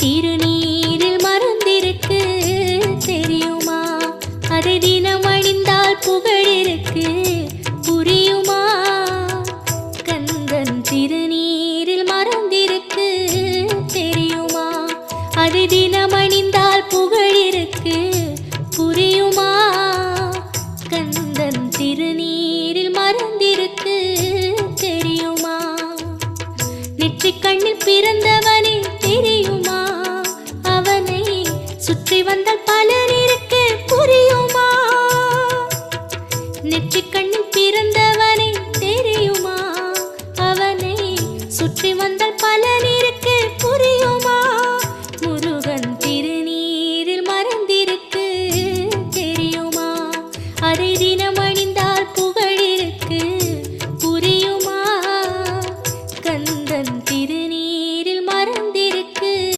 திருநீரில் மறந்திருக்கு தெரியுமா? அதை தினம் அணிந்தால் புகழிருக்கு புரியுமா? கந்தன் திருநீரில் மறந்திருக்கு தெரியுமா? அதை தினம் அணிந்தால் புகழிருக்கு புரியுமா? கந்தன் திருநீரில் மறந்திருக்கு தெரியுமா? நெற்றிக் கண்ணில் பிறந்தவனே தெரியுமா? அவனை சுற்றி வந்தால் பல